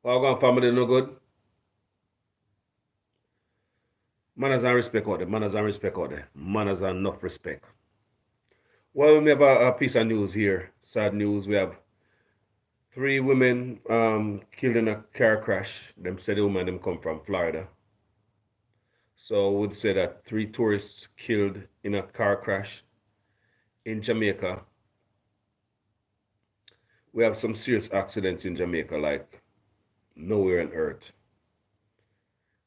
Our family no good. Manners and respect out there. Manners and respect out there. Manners and enough respect. Well, we have a piece of news here. Sad news. We have three women killed in a car crash. Them said the woman them come from Florida. So would say that three tourists killed in a car crash in Jamaica. We have some serious accidents in Jamaica, like nowhere on earth.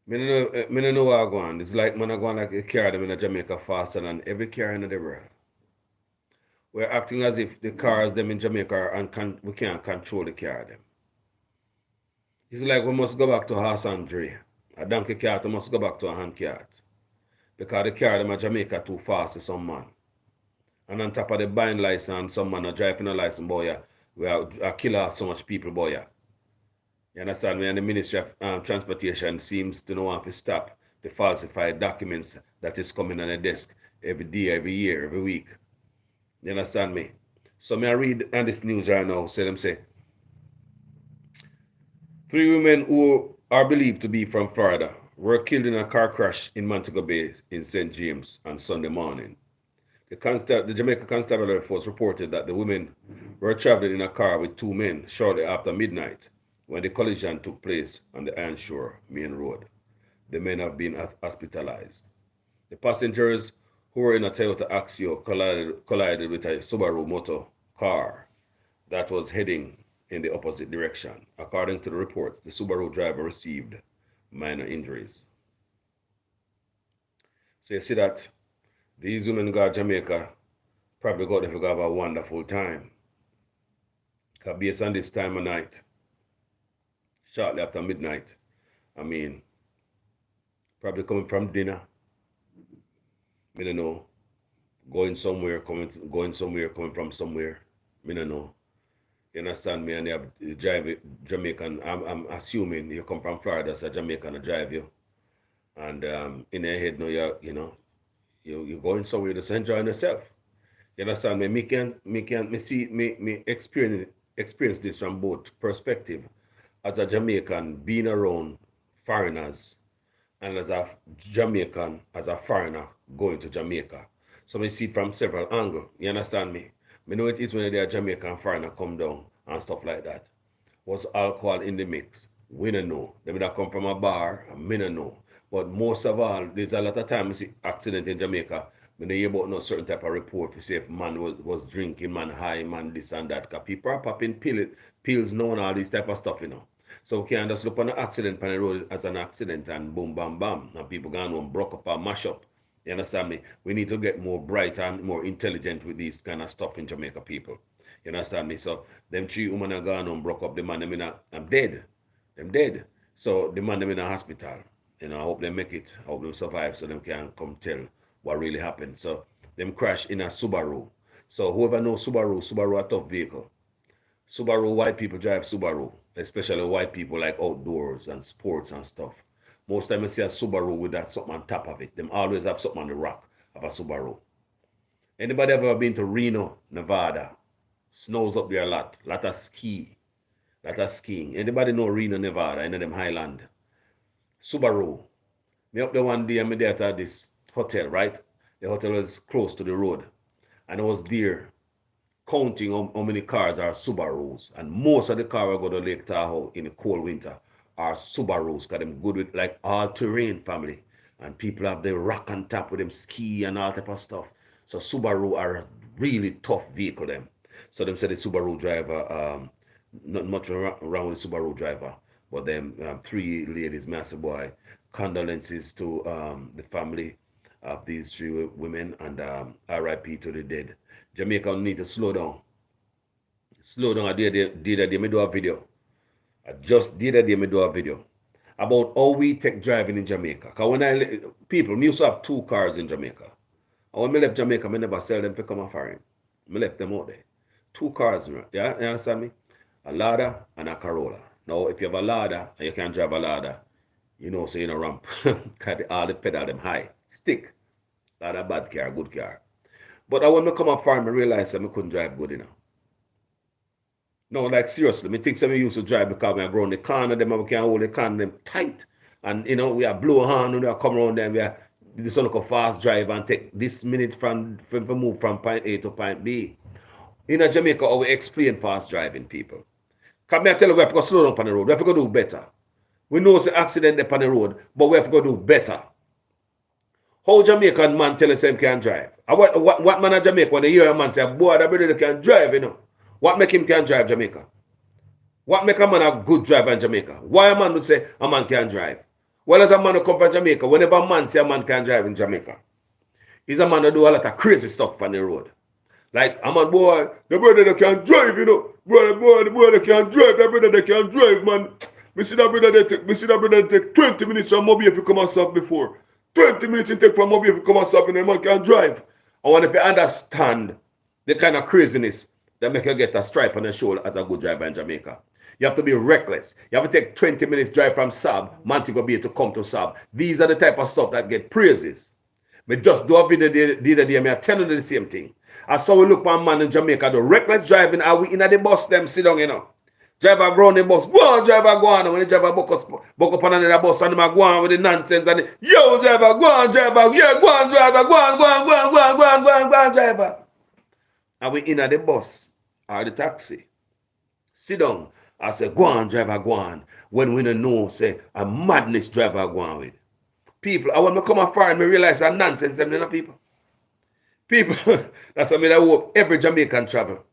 Me no know what I go on. It's like man I go on like a car them in Jamaica faster than every car in the world. We're acting as if the cars them in Jamaica are we can't control the car them. It's like we must go back to horse and dray. A donkey cart we must go back to a hand cart. Because the car them in Jamaica too fast to some man. And on top of the buying license, some man are driving a license, boy, yeah. We are a killer so much people, boy, yeah. You understand me? And the Ministry of Transportation seems to know how to stop the falsified documents that is coming on the desk every day, every year, every week. You understand me? So me I read on this news right now, say three women who are believed to be from Florida were killed in a car crash in Montego Bay in St. James on Sunday morning. The Jamaica Constabulary Force reported that the women were traveling in a car with two men shortly after midnight when the collision took place on the Iron Shore main road. The men have been hospitalized. The passengers who were in a Toyota Axio collided with a Subaru motor car that was heading in the opposite direction. According to the report, the Subaru driver received minor injuries. So you see that these women go to Jamaica, probably go there to have a wonderful time. Because based on this time of night, shortly after midnight, I mean, probably coming from dinner, I don't know, going somewhere, coming from somewhere, I don't know. You understand me? And you have drive Jamaican. I'm assuming you come from Florida, so Jamaican will drive you. And in your head, no, you're going somewhere to enjoy yourself. You understand me? Me experience this from both perspective. As a Jamaican, being around foreigners, and as a Jamaican, as a foreigner going to Jamaica. So we see it from several angles. You understand me? Me know it is when the Jamaican foreigner come down and stuff like that. Was alcohol in the mix? We don't know. They may come from a bar, and me don't know. But most of all, there's a lot of time we see accident in Jamaica. When they hear about no certain type of report, we say if man was drinking, man high, man this and that. Because people are popping pills now and all this type of stuff, So we can't just look on an accident on the road as an accident and boom, bam, bam. And people going home, broke up and mash up. You understand me? We need to get more bright and more intelligent with this kind of stuff in Jamaica, people. You understand me? So them three women are gone home, broke up. The man, I'm dead. Them dead. So the man, them in a hospital. I hope they make it. I hope they survive so them can come tell what really happened. So them crash in a Subaru. So whoever knows Subaru a tough vehicle. Subaru, white people drive Subaru, especially white people like outdoors and sports and stuff. Most time I see a Subaru with that something on top of it. Them always have something on the rock of a Subaru. Anybody ever been to Reno, Nevada? Snows up there a lot. Lot of skiing. Anybody know Reno, Nevada, in them highland? Subaru. Me up there one day, I'm there at this hotel, right? The hotel was close to the road. And I was there counting how many cars are Subarus. And most of the cars I go to Lake Tahoe in the cold winter are Subarus, because them good with like all-terrain family. And people have the rock on top with them ski and all type of stuff. So Subaru are a really tough vehicle them. So them say the Subaru driver, not much around with the Subaru driver. But them three ladies, massive boy, condolences to the family of these three women and RIP to the dead. Jamaica need to slow down. Slow down. I did that day, me do a video. I just did that day, me do a video about how we take driving in Jamaica. Because when people, me used to have 2 cars in Jamaica. And when I left Jamaica, I never sell them to come foreign. I left them out there. 2 cars, yeah, you understand me? A Lada and a Corolla. Now, if you have a Lada and you can't drive a Lada, so you know ramp. Because all the pedal them high. Stick. Lada bad car, good car. But when I come up farm, I realized that I couldn't drive good enough. No, like seriously, me think some used to drive because we are growing the corner, them we can hold the corner them tight. And you know, we are blow hand when we are come around them, we are this one like a fast drive and take this minute from move from point A to point B. In Jamaica, how we explain fast driving people. Come here, tell you we have to go slow down on the road, we have to go do better. We know it's an accident up on the road, but we have to go do better. How Jamaican man tell us him can drive? What man in Jamaica when they hear a man say, boy, that brother can drive, you know? What make him can drive Jamaica? What make a man a good driver in Jamaica? Why a man would say a man can drive? Well, as a man who come from Jamaica, whenever a man say a man can drive in Jamaica, he's a man who do a lot of crazy stuff on the road. Like, a man, boy, the brother that can drive, you know? The boy that can drive, the brother that can drive, man. Me see that brother take 20 minutes from Mobile if you come and stop before. 20 minutes it take from Mobile if you come and stop and the man can drive. I want if you understand the kind of craziness that make you get a stripe on the shoulder as a good driver in Jamaica. You have to be reckless. You have to take 20 minutes drive from Sab, Montego Bay to come to Sab. These are the type of stuff that get praises. Me just do a video the other day, me I tell you the same thing. I saw we look for a man in Jamaica, the reckless driving, and we in the bus, them sit down, you know. Driver go on the bus, go on, driver go on. When the driver buck up on another bus, and them go on with the nonsense, and yo, driver, go on, driver, yeah, go on, driver, go on, driver. And we in the bus, or the taxi. Sit down. I say, go on, driver, go on. When we don't know, say, a madness driver go on with. People, I want to come afar and me realize that nonsense, them little people. People, that's what I mean, I hope every Jamaican travel.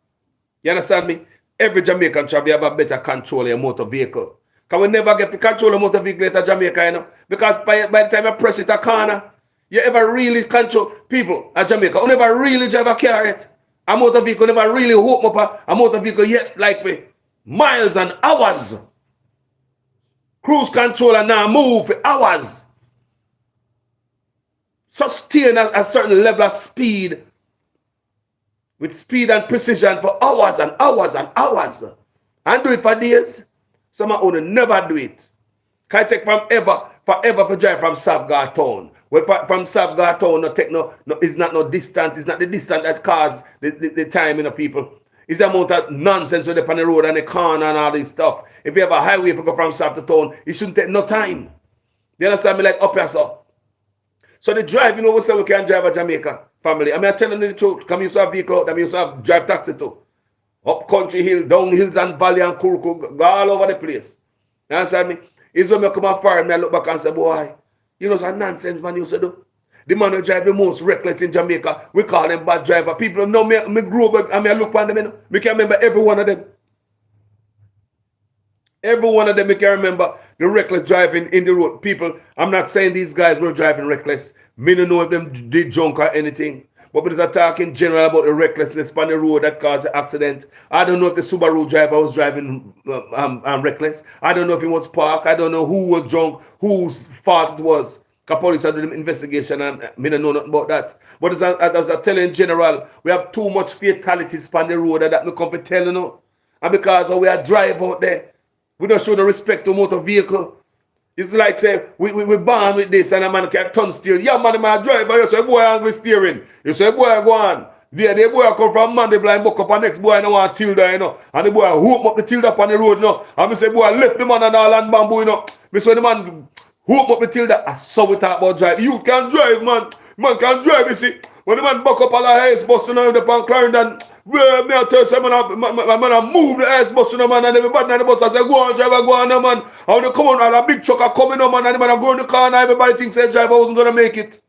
You understand me? Every Jamaican travel, you have a better control of your motor vehicle. Because we never get to control a motor vehicle at Jamaica, you know. Because by the time you press it a corner, you ever really control people at Jamaica who never really drive a car yet. A motor vehicle never really hook up a motor vehicle yet, like me. Miles and hours. Cruise controller now move for hours. Sustain a certain level of speed with speed and precision for hours and hours and hours. And do it for days. Some of you never do it. Can take forever to drive from Savgar Town. Well, from Savgar Town, it's not no distance. It's not the distance that causes the time, you know, people. It's the amount of nonsense with on the road and the corner and all this stuff. If you have a highway to go from South to town, it shouldn't take no time. You understand me? Like up here, so. So the driving over so we can drive a Jamaica family. I mean, I'm telling you the truth. Come used to have vehicle out there. I used to have drive taxi too. Up country hill, down hills and valley and Kuruku, go all over the place. You understand me? It's when I come up far and I look back and say, boy, you know some nonsense man used to do. The man who drive the most reckless in Jamaica, we call them bad driver. People know me grew up and I look on them, you know. Me can remember every one of them. Every one of them, I can remember the reckless driving in the road. People, I'm not saying these guys were driving reckless. Me don't know if them did junk or anything. But because I talk in general about the recklessness on the road that caused the accident. I don't know if the Subaru driver was driving reckless. I don't know if he was parked. I don't know who was drunk, whose fault it was. The police are doing investigation and me don't know nothing about that. But as I tell you in general, we have too much fatalities on the road that me come to tell you know. And because we are drive out there, we don't show the respect to motor vehicle. It's like say we born with this and a man can turn steering. Yeah, man, my driver, you say boy angry steering. You say boy go on. The boy come from Monday blind book up and next boy no want tilda, you know. And the boy hoop up the tilda up on the road, you know. And me say boy left the man and all and bamboo, you know. Me say the man hoop up the tilda. I saw we talk about drive. You can drive, man. Man can drive, you see. When the man buck up all the ice bus, you know, the pan Clarendon, well, me I tell you, man, I move the ice bus, you know, man, and everybody in the bus, I say, go on, driver, go on, man. And when they come on, and a big truck are coming up, man, and the man go in the car, and everybody thinks the driver wasn't going to make it.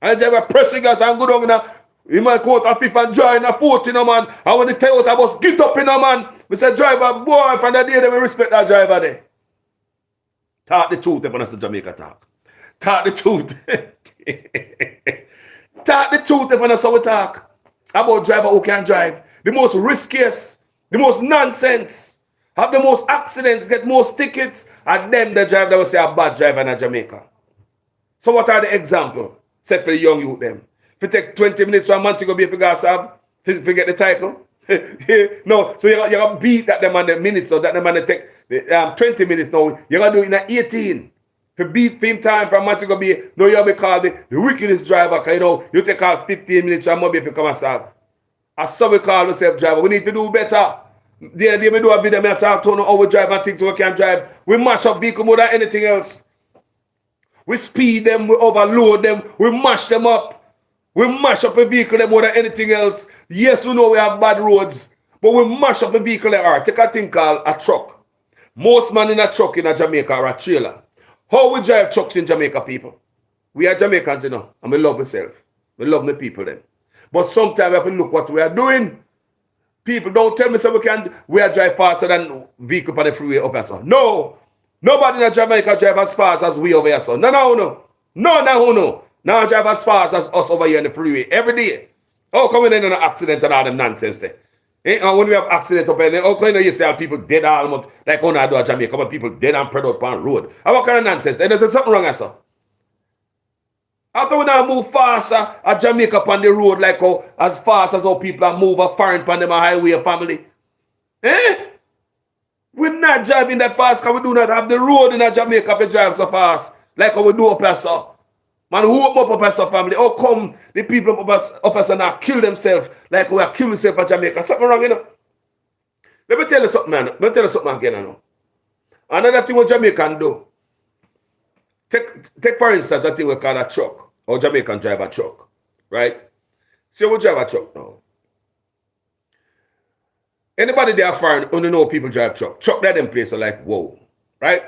And the driver pressing gas and go down, you know. He might come out a fifth and join a fourth, you know, man. And when the Toyota bus get up, you know, man, we say, driver, boy, from the day they will respect that driver there. Talk the truth, when I say Jamaica talk. Talk the truth. Talk the truth when I saw we talk about driver who can drive. The most riskiest, the most nonsense, have the most accidents, get most tickets, and them the driver that will say a bad driver in Jamaica. So what are the examples set for the young youth them? If you take 20 minutes for a man to go be for gas up, if you get the title. No, so you got to beat that them on the minutes, so that them on the take 20 minutes now. You got to do it in 18. For beat him time from man to go be, no, you'll be called the wickedest driver, because you know, you take out 15 minutes and maybe if you come and solve. I saw we call yourself driver. We need to do better. They me do a video, me talk to how we drive and things we can drive. We mash up vehicle more than anything else. We speed them, we overload them, we mash them up. We mash up a vehicle more than anything else. Yes, we know we have bad roads, but we mash up a vehicle there. Right. Take a thing called a truck. Most man in a truck in a Jamaica or a trailer. How we drive trucks in Jamaica, people? We are Jamaicans, you know, and we love ourselves. We love the people then. But sometimes we have to look what we are doing. People don't tell me so we are drive faster than vehicle on the freeway up here. So. No. Nobody in Jamaica drive as fast as we over here. So. No. Now drive as fast as us over here in the freeway every day. Oh, coming in an accident and all them nonsense there. And when we have accident up there, oh, you see how people dead almost like when I do a Jamaica, but people dead and spread out on the road. And what kind of nonsense? And there's something wrong, sir. After we now move faster at Jamaica on the road, like how as fast as how people are move a foreign on them highway family. We're not driving that fast because we do not have the road in Jamaica to drive so fast. Like how we do up here, sir. Man, who up here, sir, family? How come the people up here now kill themselves like we are killing themselves in Jamaica? Something wrong, you know? Let me tell you something, man. Let me tell you something again, you know. Another thing what Jamaican do. Take for instance, that thing we call a truck. Or Jamaican drive a truck, right? See, we drive a truck now. Anybody there foreign only know people drive truck. Truck there them place are like, whoa, right?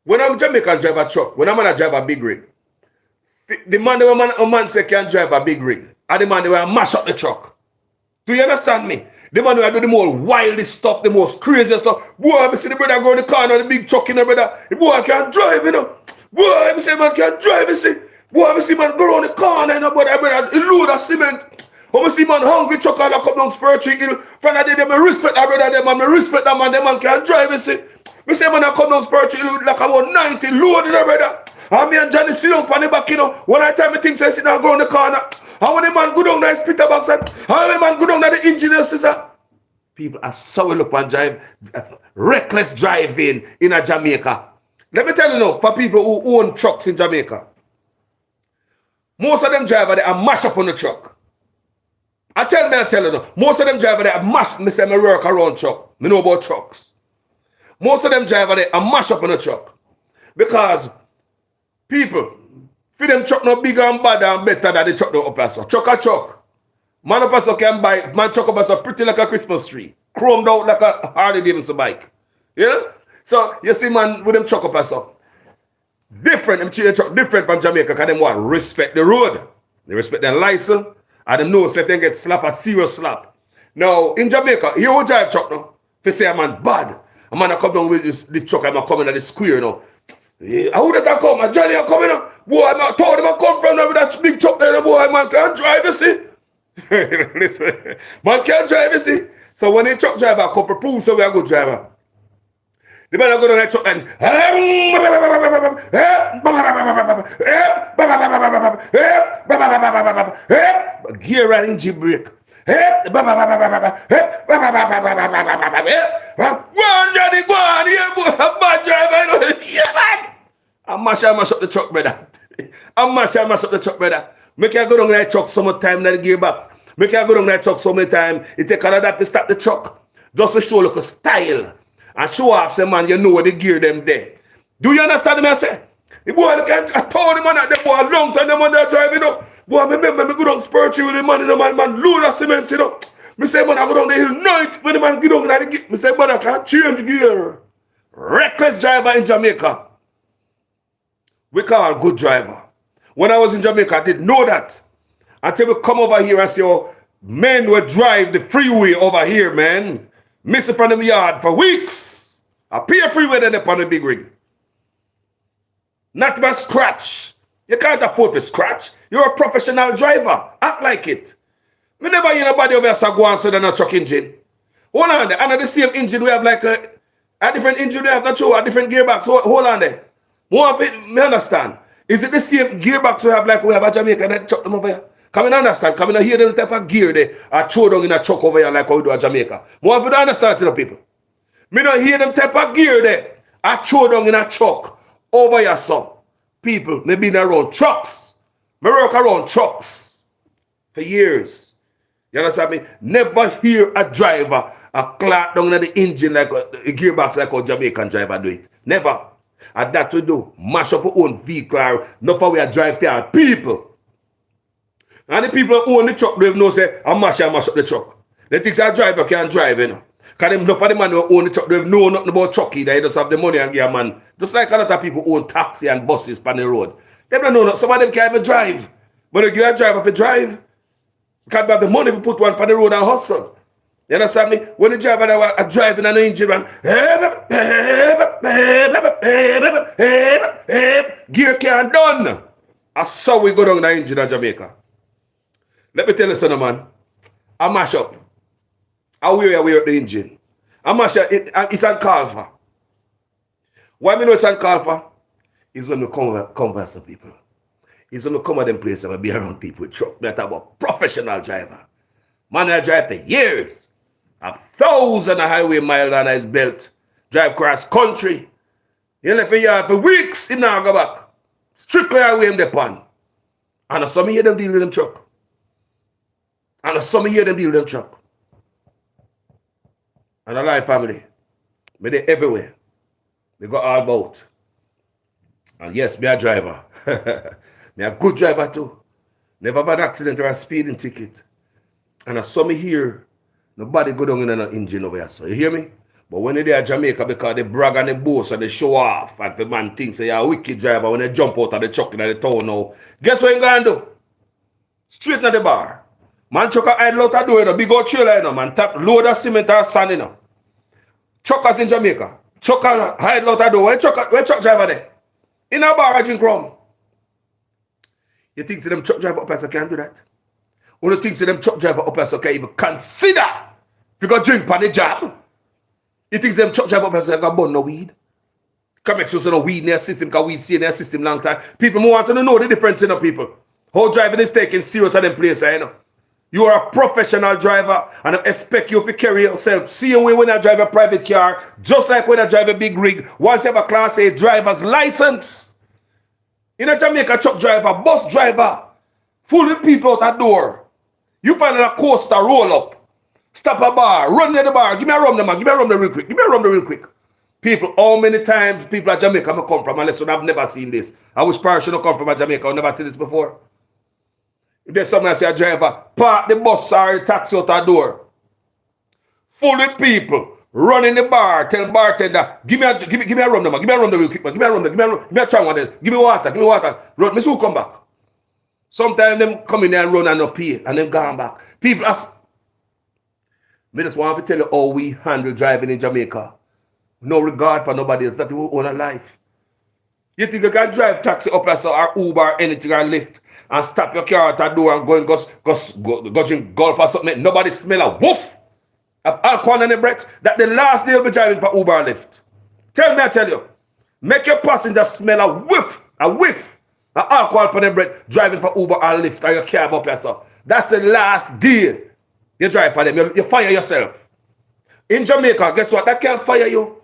When I'm Jamaican drive a truck, when I'm gonna drive a big rig, the man a man say can drive a big rig, and the man they will mash up the truck. Do you understand me? The man will do the most wildest stuff, the most craziest stuff. Boy, I see the brother go in the car and the big truck in the brother. The boy can't drive, you know. Boy, I say man can't drive, you see. Boy, I see man go around the corner and brother, he load of cement. I see man hungry truck and come down spiritual hill. Friend of them, I respect that brother, them man, I respect that man, the man can't drive, you see. I say man I come down spiritual hill like about 90 loaded, brother. And me and Johnny sit up on the back, you know. One time I think I sit down go on the corner. How when the man go down there, Peter box and how when the man go down there, the engineer sister. People are so look and drive, reckless driving in a Jamaica. Let me tell you now, for people who own trucks in Jamaica, most of them drivers they are mash up on the truck. I tell you now, most of them drivers they are mash. Me say me work around truck. Me know about trucks. Most of them drivers they are mash up on the truck because people, for them truck not bigger and better and better than the truck no up so. Truck a truck. Man up so can buy, man truck up so pretty like a Christmas tree. Chromed out like a Harley Davidson bike. Yeah? So you see man with them truck up so. Different, them truck different from Jamaica because them want respect the road. They respect their license and them know so if they get slap a serious slap. Now in Jamaica, here we drive truck now. If you say a man bad, a man come down with this truck and I'm coming at the square you know. Yeah, how did I come? Johnny, I'm coming up. Boy, I'm told him I come from there with that big truck there. Boy, man can't drive, you see. Listen, man can't drive, you see. So when the truck driver come propose, so we are good driver. The man go down that truck and gear and engine brake. One Johnny, go on, yeah, boy, a bad driver, yeah, man. I mash up the truck, brother. I mash up the truck, brother. Make you go down that truck so much time that gearbox. Make you go down that truck so many time. It take all of that to stop the truck. Just to show look a style. And show off, say, man, you know where the gear them there. Do you understand me, I say? The boy, I told the man that the boy a long time, the man that driving up. Boy, I remember me go down spiritual with the man, man load of cement, you know. Me say, man, I go down the hill night when the man get down the gear. Me say, man, I can't change gear. Reckless driver in Jamaica. We call a good driver. When I was in Jamaica, I didn't know that. Until we come over here and say, oh, men will drive the freeway over here, man. Miss it from them yard for weeks. I pay a freeway then upon the big rig. Not even scratch. You can't afford to scratch. You're a professional driver. Act like it. We never hear nobody over here go on so they're not truck engine. Hold on there. And the same engine we have like a different engine we have, not sure, a different gearbox. Hold on there. More of it, me understand. Is it the same gearbox we have like we have a Jamaica and I chuck them over here? Come in understand. Come in hear them type of gear there. I throw down in a truck over here like how we do a Jamaica. More of you don't understand to the people. Me don't hear them type of gear there. I throw down in a truck over here son. People, me been around trucks. Me work around trucks for years. You understand me? Never hear a driver a clock down in the engine like a gearbox like a Jamaican driver do it. Never. And that we do. Mash up our own vehicle. Not for we are drive for people. And the people who own the truck don't know say, I mash up the truck. They think a driver can drive, you know. Because enough of the man who own the truck, they know nothing about truck either. They just have the money and give a man. Just like a lot of people who own taxi and buses on the road. They don't know nothing. Some of them can't even drive. But if you are a driver to drive, can't have the money to put one on the road and hustle. You understand me? When the driver are driving an engine run, gear can't done. That's how we go down the engine in Jamaica. Let me tell you something, man. I mash up. I wear up the engine. I mash up. It's uncalled for. Why me know it's uncalled for? It's when we converse with people. It's when we come at them places and be around people with truck. Me talk about professional driver. Man, I drive for years. 1,000 highway mile under his belt. Drive cross country. He left a yard for weeks. He now go back. Strictly highway him the pan. And some hear them deal with them truck. And some hear them deal with them truck. And a life family. Me they everywhere. They go all about. And yes, me a driver. Me a good driver too. Never had an accident or a speeding ticket. And some here, nobody go down in an engine over here. So you hear me? But when they are Jamaica, because they brag and they boast and they show off, and the man thinks you're a wicked driver when they jump out of the truck in the town now. Guess what you going to do? Straight to the bar. Man truck a idle out the door, big old trailer, you know, man. Tap load of cement or sand, you know. Truckers in Jamaica. Trucker idle out the door. Where truck driver there? In a bar, I drink rum. You think them truck driver up here can't do that? Or you think them truck driver up here can even consider if you go drink on the job? You think them truck driver up here can burn no weed? Come make sure no weed in their system, because weed see in their system long time. People want to know the difference in the people. How driving is taken serious at them places, you know. You are a professional driver and I expect you to carry yourself same way when I drive a private car, just like when I drive a big rig. Once you have a Class A driver's license. In a Jamaica truck driver, bus driver, full with people out the door. You find a coaster, roll up, stop a bar, run near the bar, give me a rum, man, give me a rum real quick, give me a rum real quick. People, how many times people at Jamaica may come from, unless I've never seen this. I wish Paris should have come from Jamaica, I've never seen this before. If there's someone that say a driver, park the bus or the taxi out the door. Full with people, run in the bar, tell the bartender, give me a rum, man, give me a rum real quick, man, give me a rum, give me a chang one, give me water, run, me soon come back. Sometimes them come in there and run and not pay, and them gone back. People ask, me just want to tell you how we handle driving in Jamaica. No regard for nobody else, that we own a life. You think you can drive taxi up or Uber, anything, or Lyft, and stop your car at the door and go and go drink gulp or something. Nobody smell a woof of alcohol in the breath. That the last day you'll be driving for Uber or Lyft. I tell you. Make your passenger smell a whiff of alcohol for the breath driving for Uber or Lyft or your cab up yourself. That's the last day you drive for them. You fire yourself. In Jamaica, guess what? That can't fire you.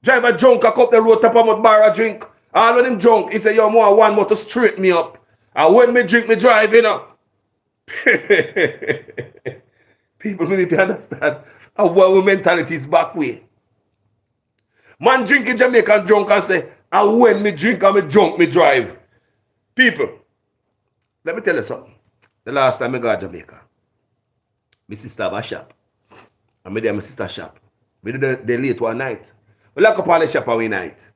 Drive a drunk, I come up the road, tap on bar a drink. All of them drunk. He say, yo, one more to straighten me up. And when me drink, me drive, you know. People really need to understand how well mentality is back way. Man drink in Jamaica and drunk and say, and when me drink and me drunk, me drive. People, let me tell you something. The last time I go to Jamaica, my sister have a shop. And me there my sister shop. We did the late one night. We lock up all the shop every night.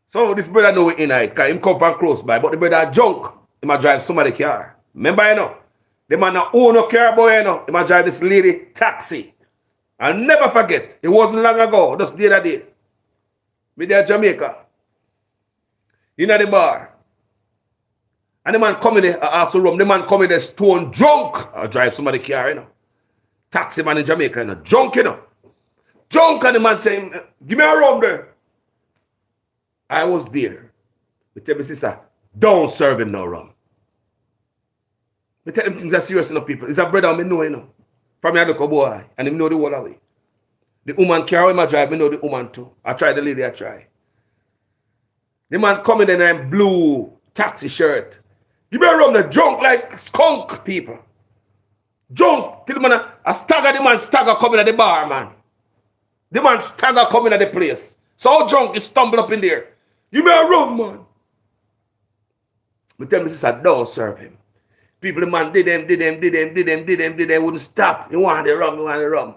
So this brother know we in night, because him come from close by, but the brother drunk. He might drive somebody car. Remember, you know, the man not own a car, boy, you know. He might drive this lady taxi. I'll never forget. It wasn't long ago, just the other day. Me there Jamaica. In the bar. And the man coming there, ask the room, the man coming there stone drunk. I drive somebody car, you know. Taxi man in Jamaica, you know. Drunk, you know. Drunk, and the man saying, give me a rum there. I was there. I tell my sister, don't serve him no rum. I tell them things are serious enough, people. It's a brother I know, you know. From me, I look a boy, and him know the whole away. The woman car him I drive, me know the woman too. I try the lady, I try. The man coming in a blue taxi shirt. Give me a rum, the drunk like skunk, people. Jump till the man the man stagger coming at the bar, man. The man stagger coming at the place. So how drunk he stumble up in there. Give me a rum, man. But tell me, sister, don't serve him. People, the man did them, wouldn't stop. He wanted the rum.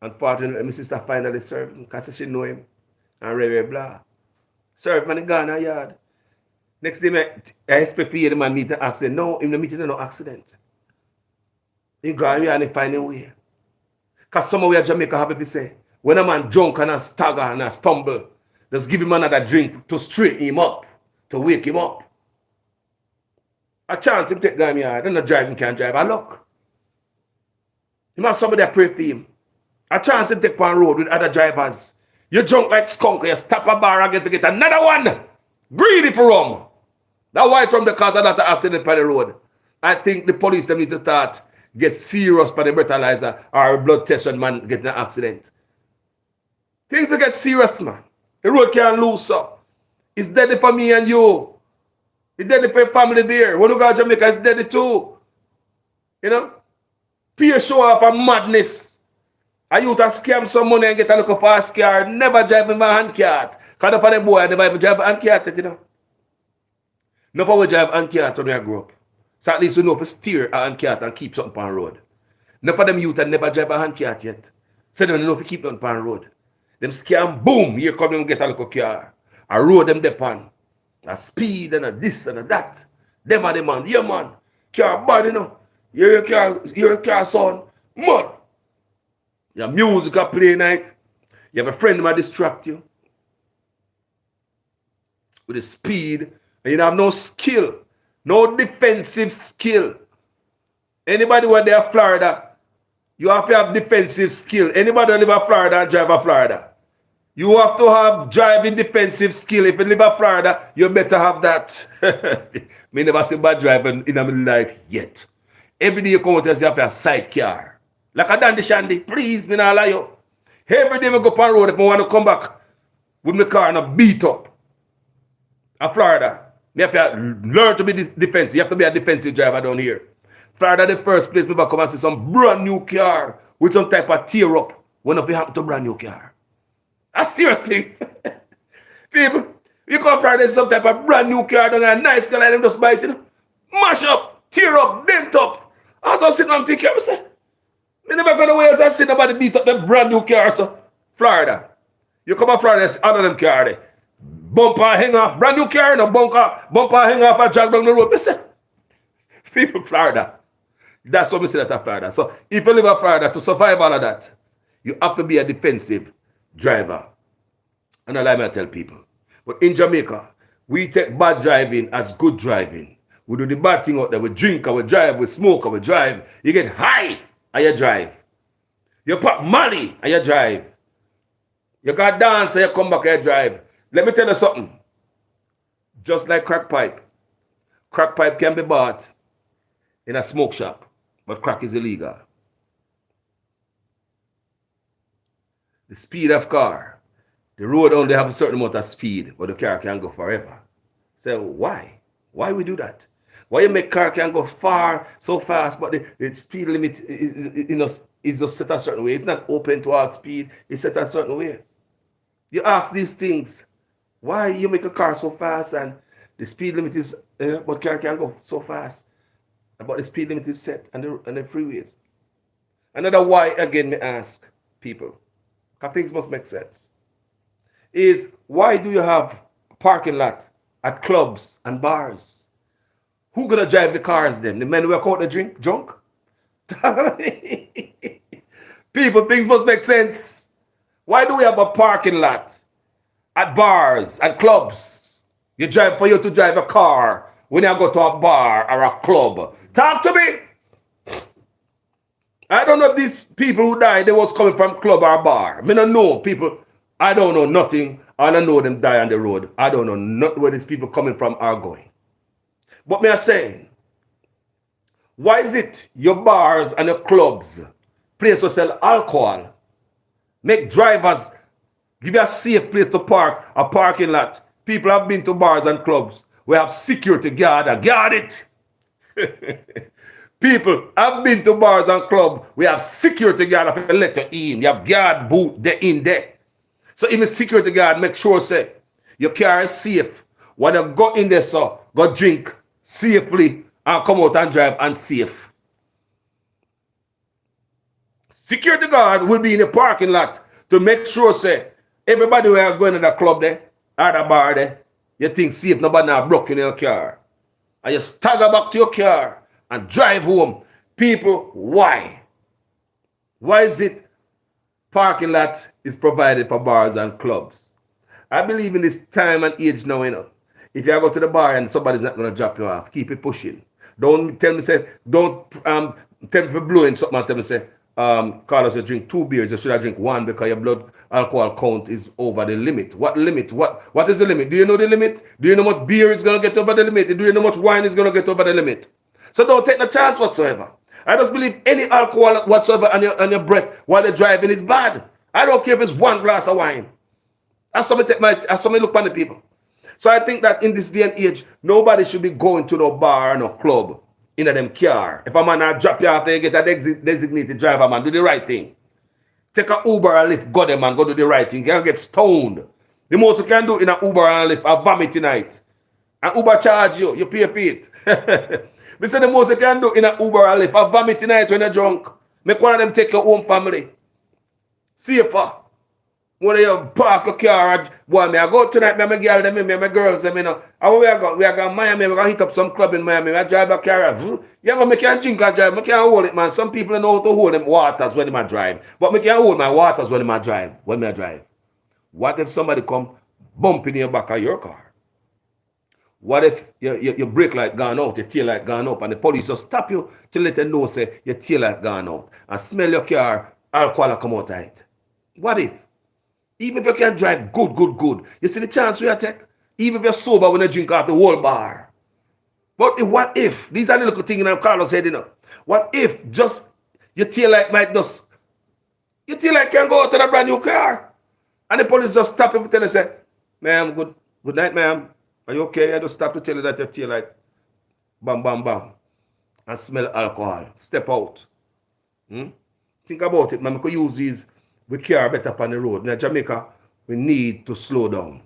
Unfortunately, my sister finally served him because she know him. And blah. Serve man in Ghana yard. Next day, I expect for you the man meet an accident. No, in the meeting, no accident. In Ghana yard, and find a way. Because somewhere in Jamaica have to say, when a man drunk and a stagger and a stumble, just give him another drink to straighten him up, to wake him up. A chance him take Ghana yard, then the driving can't drive. A luck. He must somebody that pray for him. A chance him take one road with other drivers. You drunk like skunk, you stop a bar again to get another one. Greedy for rum. That's why from the cause of that accident by the road. I think the police them need to start get serious for the breathalyzer or blood test when man get in an accident. Things will get serious, man. The road can't lose up. It's deadly for me and you. It's deadly for your family there. When you go to Jamaica, it's deadly too. You know? Peer show off a madness. A youth has scam some money and get a look fast car. Never drive in my hand cart. Because for the boy, I never even drive a hand cart, you know. No for we drive hand cart when we grow up. So at least we know if we steer a hand cart and keep something on the road. No for them youth that never drive a hand cart yet. So they don't know if we keep something on the road. Them scam, boom, here come and get a little car. A road them depend. A speed and a this and a that. Them are the man. Yeah, man. Car bad, you know. Your car son. Man. Your music a play night. You have a friend that distract you. With the speed. And you have no skill. No defensive skill. Anybody who there in Florida, you have to have defensive skill. Anybody who live in Florida and drive in Florida. You have to have driving defensive skill. If you live in Florida, you better have that. Me never see bad driving in my life yet. Every day you come out and you have a sidecar. Like a dandy shandy, please, me not lie you. Every day I go on road if I want to come back with my car and I beat up. In Florida, you have to learn to be defensive. You have to be a defensive driver down here. Florida, the first place me come and see some brand new car with some type of tear up when it happen to brand new car. That's serious thing. People, you come Florida, some type of brand new car down there, nice car like them just buy it, you know. Mash up, tear up, dent up. I was sitting and thinking, I say, I never go away as I see nobody beat up them brand new cars. So. Florida. You come to Florida, it's other than car there. Bumper hang off, brand new car, no bumper hang off and drag down the road. Listen, people, Florida. That's what we say that at Florida. So if you live in Florida, to survive all of that, you have to be a defensive driver. And I like to tell people. But in Jamaica, we take bad driving as good driving. We do the bad thing out there. We drink and we drive, we smoke and we drive. You get high and you drive. You put money and you drive. You got dance and you come back and you drive. Let me tell you something. Just like crack pipe. Crack pipe can be bought in a smoke shop, but crack is illegal. The speed of car. The road only have a certain amount of speed, but the car can go forever. So why? Why we do that? Why you make car can go far, so fast, but the speed limit is just set a certain way. It's not open to all speed. It's set a certain way. You ask these things. Why you make a car so fast and the speed limit is, but car can go so fast, but the speed limit is set on the freeways. Another why, again, me ask people, because things must make sense, is why do you have a parking lot at clubs and bars? Who gonna drive the cars then? The men who are out the drunk? People, things must make sense. Why do we have a parking lot at bars and clubs? You drive for you to drive a car when you go to a bar or a club. Talk to me. I don't know if these people who died, they was coming from club or bar. I don't know people. I don't know nothing. All I know them die on the road. I don't know not where these people coming from are going. But me are saying, why is it your bars and your clubs, place to sell alcohol, make drivers, give you a safe place to park, a parking lot? People have been to bars and clubs. We have security guard and guard it. People, I've been to bars and club. We have security guard of a letter in. You have guard boot there in there. So even security guard make sure say your car is safe. When you go in there, so go drink safely and come out and drive and safe. Security guard will be in the parking lot to make sure say everybody who are going to the club there or the bar there, you think safe, nobody now broke in your car. And you stagger back to your car and drive home. People, why? Why is it parking lot is provided for bars and clubs? I believe in this time and age now, you know. If you go to the bar and somebody's not going to drop you off, keep it pushing. Don't tell me, say, don't tell me for blowing something and tell me, say, Carlos, you drink 2 beers, you should have drink 1 because your blood alcohol count is over the limit. What limit? What is the limit? Do you know the limit? Do you know what beer is going to get over the limit? Do you know what wine is going to get over the limit? So don't take no chance whatsoever. I just believe any alcohol whatsoever on your breath while you're driving is bad. I don't care if it's 1 glass of wine. As somebody look at the people. So I think that in this day and age, nobody should be going to no bar or no club in a them car. If a man not drop you after you get a designated driver, man, do the right thing. Take a Uber or Lyft, go there, man, go do the right thing. You can get stoned. The most you can do in an Uber and Lyft, a vomit tonight. And Uber charge you, you pay for it. We say the most you can do in an Uber or Lyft, a vomit tonight when you're drunk. Make one of them take your own family. Safer. When you park a car, boy, me I go tonight, me and my girl, me and my girls, you know. And when we are going to Miami, we're going to hit up some club in Miami. I drive a car. Yeah, but I can't drink and drive. I can't hold it, man. Some people know how to hold them waters when they drive. But I can't hold my waters when I drive. What if somebody come bumping in the back of your car? What if your brake light gone out, your tail light gone up, and the police just stop you to let them know, say, your tail light gone out, and smell your car, alcohol come out of it? What if? Even if you can drive good. You see the chance we are take? Even if you're sober when you drink off the whole bar. But what if? These are the little things in Carlos head, you know. What if just your tail light might just... Your tail light can go out to a brand new car. And the police just stop you and say, ma'am, good night, ma'am. Are you okay? I just stop to tell you that your tail light... Bam, bam, bam. And smell alcohol. Step out. Think about it, man. We could use these... We care better on the road. In Jamaica, we need to slow down.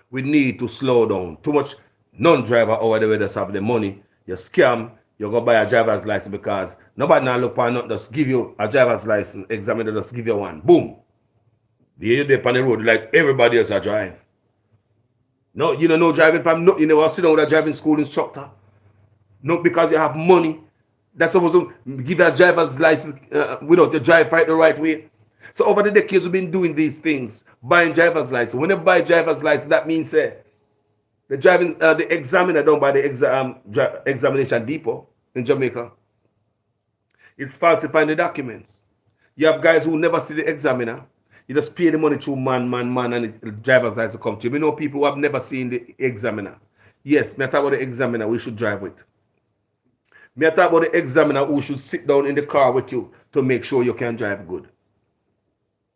We need to slow down. Too much non-driver over the way just have the money. You scam, you go buy a driver's license because nobody now look for nothing, just give you a driver's license, examiner just give you one. Boom. You're there on the road like everybody else drive. No, you don't know driving from no, you never sit down with a driving school instructor. Not because you have money. That's supposed to give a driver's license without you drive right the right way. So over the decades, we've been doing these things, buying driver's license. When you buy driver's license, that means the examiner done by the examination depot in Jamaica. It's falsifying the documents. You have guys who never see the examiner. You just pay the money to man, and the driver's license come to you. We know people who have never seen the examiner. Yes, me talk about the examiner we should drive with. Me talk about the examiner who should sit down in the car with you to make sure you can drive good.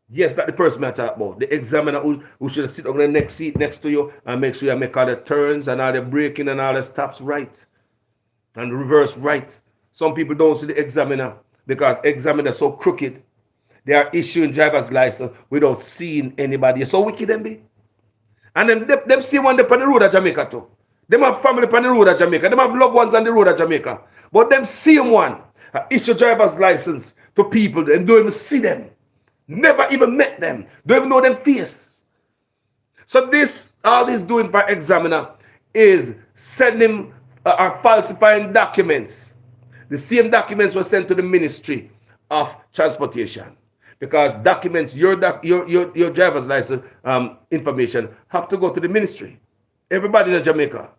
Yes, that's the person I talk about. The examiner who should sit on the next seat next to you and make sure you make all the turns and all the braking and all the stops right. And reverse right. Some people don't see the examiner because examiner so crooked. They are issuing driver's license without seeing anybody. So wicked them be. And then them see one up on the road of Jamaica too. Them have family on the road of Jamaica. Them have loved ones on the road of Jamaica. But them same one issue driver's license to people and don't even see them. Never even met them. Don't even know them face. So all this doing for examiner is sending or falsifying documents. The same documents were sent to the Ministry of Transportation. Because documents, your driver's license information have to go to the ministry. Everybody in Jamaica.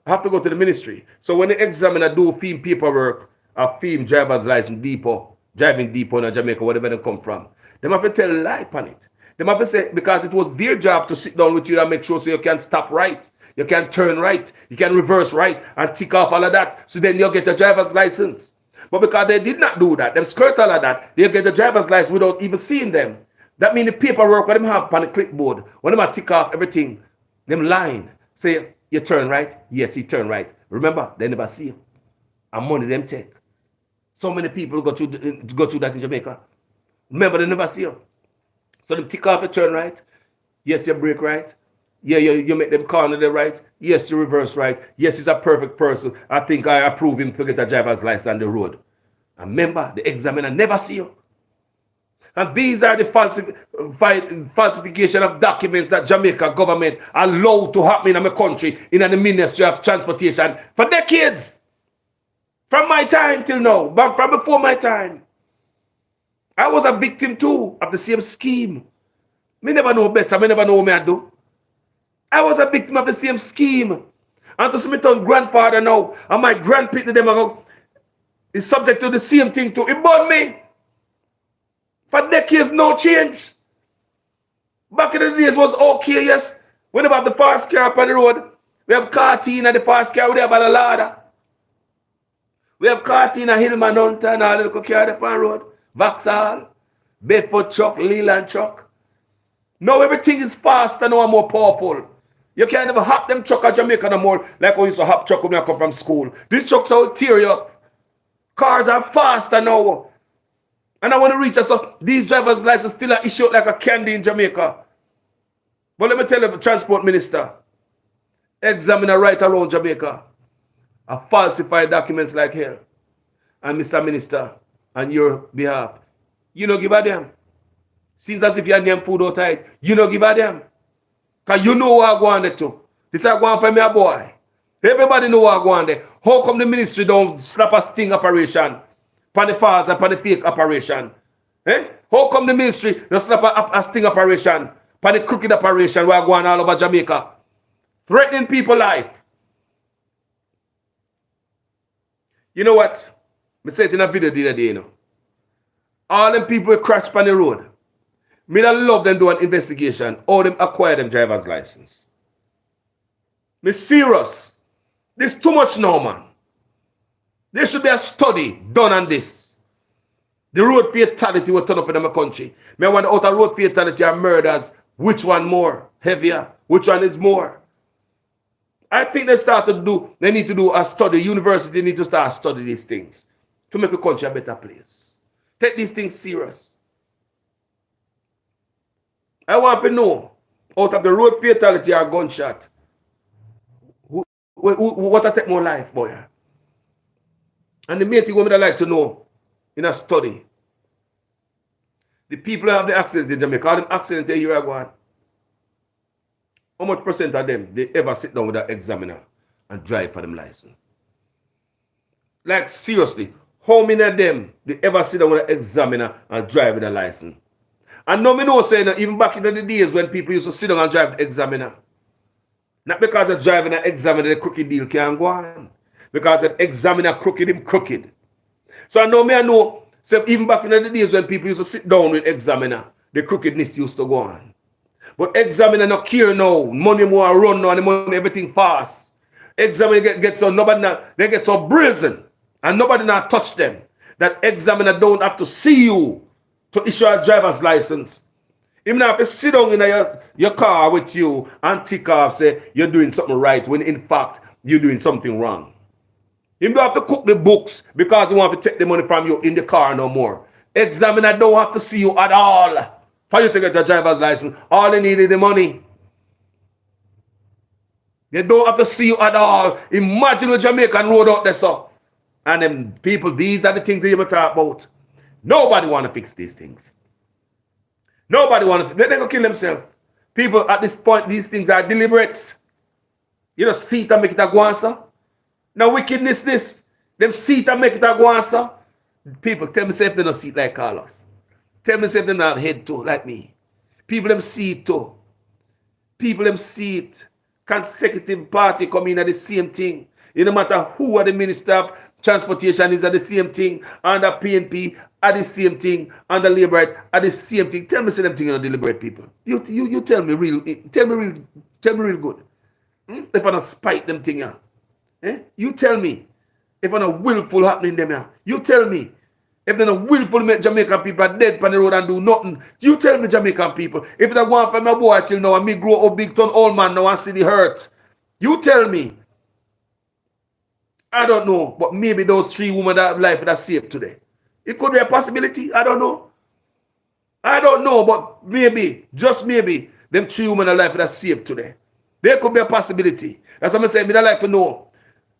Have to go to the ministry. So when the examiner do film paperwork, a film driver's license depot, driving depot in Jamaica, whatever they come from, they have to tell a lie on it. They have to say, because it was their job to sit down with you and make sure so you can stop right, you can turn right, you can reverse right, and tick off all of that, so then you'll get a driver's license. But because they did not do that, them skirt all of that, they'll get the driver's license without even seeing them. That means the paperwork what them have on the clipboard, when them tick off everything, them line, say, you turn right? Yes, he turn right. Remember, they never see you. And money them take. So many people go through that in Jamaica. Remember, they never see you. So they tick off the turn right. Yes, you brake right. Yeah, you make them corner the right. Yes, you reverse right. Yes, he's a perfect person. I think I approve him to get a driver's license on the road. And remember, the examiner never see you. And these are the falsification of documents that Jamaica government allowed to happen in my country, in the Ministry of Transportation for decades. From my time till now, but from before my time. I was a victim too of the same scheme. Me never know better, me never know what I do. I was a victim of the same scheme. And to see my grandfather now, and my grandparents, them is subject to the same thing too. It burned me. For decades, no change. Back in the days was okay, yes. When about the fast car up on the road, we have cartoon and the fast car, we have a ladder. We have cartoon and Hillman Hunter and all the little car up on the road. Vauxhall, Bedford truck, Leland truck. Now everything is faster, now more powerful. You can't even hop them truck at Jamaica no more like we used to hop truck when I come from school. These trucks will tear you up. Cars are faster now. And I want to reach us. So these driver's licenses still are issued like a candy in Jamaica. But let me tell you, the transport minister, examiner right around Jamaica, a falsified documents like hell. And Mr. Minister, on your behalf, you don't give a damn. Seems as if you name food out tight. You don't give a damn. Because you know what I go on there to. This is going for me a boy. Everybody know what I go on there. How come the ministry don't slap a sting operation? Pan the false and pan the fake operation. Eh? How come the ministry don't slap a sting operation? Pan the crooked operation where I go on all over Jamaica. Threatening people's life. You know what? I said it in a video the other day, you know. All them people crash on the road. Me that love them do an investigation. All them acquire them driver's license. Me serious. This too much now, man. There should be a study done on this. The road fatality will turn up in my country. Me wonder out of road fatality and murders, which one more heavier? Which one is more? I think they need to do a study. University need to start studying these things to make the country a better place. Take these things serious. I want to know, out of the road fatality or gunshot, what I take more life, boy? And the main thing women I like to know in a study, the people who have the accident in Jamaica, all them accidents a year ago, how much percent of them they ever sit down with an examiner and drive for them license? Like seriously, how many of them they ever sit down with an examiner and drive with a license? And now me know saying that even back in the days when people used to sit down and drive the examiner, not because of driving an examiner, the crooked deal can't go on. Because the examiner crooked him crooked. So I know, so even back in the days when people used to sit down with examiner, the crookedness used to go on. But examiner not care now. Money more run now, and the money everything fast. Examiner get so nobody now, they get so brazen, and nobody now touch them. That examiner don't have to see you to issue a driver's license. Even if you sit down in your car with you and tick off, say you're doing something right, when in fact you're doing something wrong. You don't have to cook the books because you want to take the money from you in the car no more. Examiner don't have to see you at all for you to get your driver's license. All they need is the money. They don't have to see you at all. Imagine a Jamaican road out there, so. And then people, these are the things that you talk about. Nobody want to fix these things. Nobody want to. They're going to kill themselves. People at this point, these things are deliberate. You know, see it and make it a go answer. Now wickedness this. Them see it and make it a go answer. People tell me say if they don't see it like Carlos. Tell me say if they don't have head too, like me. People them see it too. People them see it. Consecutive party come in at the same thing. It no matter who are the minister of transportation is at the same thing. And the PNP are the same thing. And the Labour are the same thing. Tell me say them thing are deliberate people. You tell me real good. If I don't spite them thing here. You tell me if I'm a willful happening them here. You tell me if they're not willful make Jamaican people are dead on the road and do nothing. You tell me Jamaican people. If they're going from my boy till now and me grow up big ton old man now and see the hurt. You tell me. I don't know, but maybe those 3 women that have life that are saved today. It could be a possibility. I don't know. I don't know, but maybe, just maybe, them 3 women are life that are saved today. There could be a possibility. That's what I'm saying. I'd like to know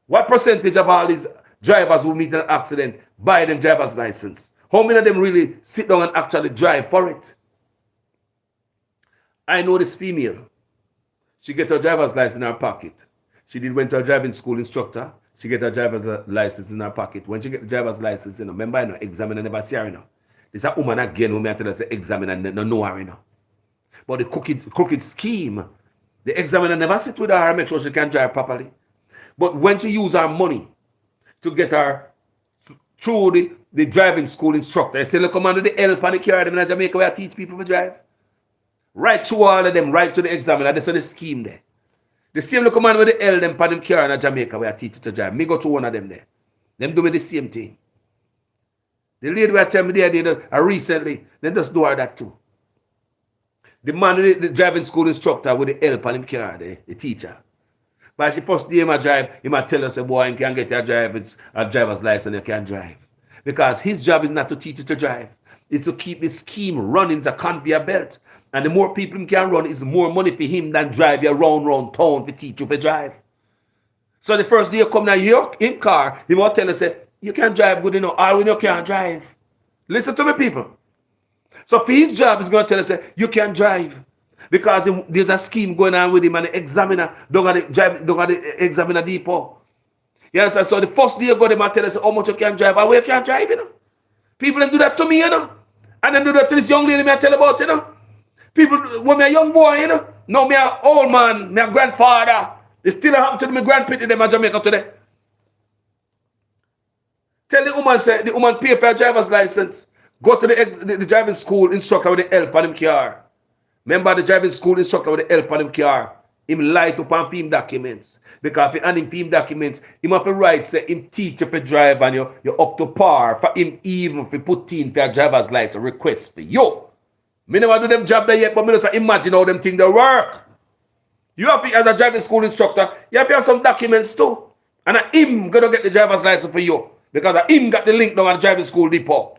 what percentage of all these drivers who meet an accident buy them driver's license. How many of them really sit down and actually drive for it? I know this female. She get her driver's license in her pocket. She went to a driving school instructor. She get her driver's license in her pocket. When she get the driver's license, remember, examiner never see her, There's a woman again who may tell us the examiner no know her, But the crooked scheme, the examiner never sit with her and make sure she can drive properly. But when she use her money to get her through the driving school instructor, they say, look, come under the help and the car them in Jamaica where I teach people to drive. Right through all of them, right to the examiner. That's the scheme there. The same look man with the L them for them car in Jamaica where I teach to drive. Me go to one of them there. Them do me the same thing. The lady where I tell me they did recently, they just do her that too. The man, the driving school instructor with the help on him car, the teacher. But she first day him drive, he might tell us, boy, you can get a driver's license, you can drive. Because his job is not to teach you to drive. It's to keep the scheme running as a conveyor belt. And the more people he can run, is more money for him than drive you around town to teach you to drive. So the first day you come now, in car, he might tell us, you can't drive good enough, or when you can't drive. Listen to me, people. So for his job, he's going to tell us, you can drive. Because there's a scheme going on with him and the examiner don't have the examiner depot. Yes, so the first day you go, they might tell us how much you can drive and where you can't drive, People them do that to me, And then do that to this young lady I tell about, People, when me a young boy, now me a old man, me a grandfather. It still happen to me grandparents in Jamaica today. Tell the woman, say, the woman pay for a driver's license. Go to the driving school instructor with the help on him car. Remember the driving school instructor with the help on him car. Him light up on film documents. Because if he hand him film documents, he have to write, say, him teach you for drive and you're up to par. For him even if he put in for a driver's license request for you. Me never do them job there yet, but me just imagine how them things they work. You have to, as a driving school instructor, you have to have some documents too. And him gonna get the driver's license for you. Because him got the link down at the driving school depot.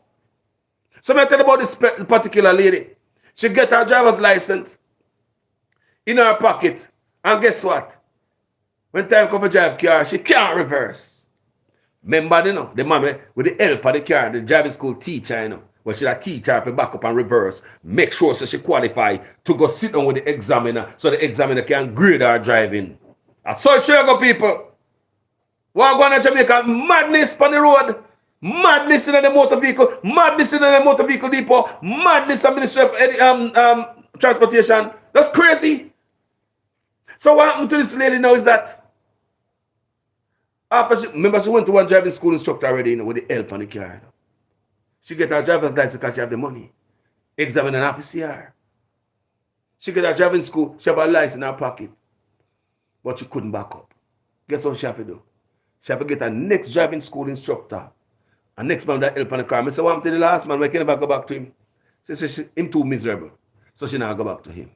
So I tell you about this particular lady. She get her driver's license in her pocket. And guess what? When time come to drive car, she can't reverse. Remember, the man with the help of the car, the driving school teacher, But she teach her to back up and reverse. Make sure so she qualify to go sit down with the examiner so the examiner can grade her driving. I saw Chicago people. What going to Jamaica? Madness on the road. Madness in the motor vehicle. Madness in the motor vehicle depot. Madness in Ministry of Transportation. That's crazy. So what happened to this lady now is that after she went to one driving school instructor already with the help on the car. She get her driver's license because she have the money. Examine an officer. She get her driving school. She have a license in her pocket. But she couldn't back up. Guess what she have to do? She have to get her next driving school instructor. And next man that help on the car. I say, what happened to the last man? Why can't I go back to him? She said, him too miserable. So she now go back to him.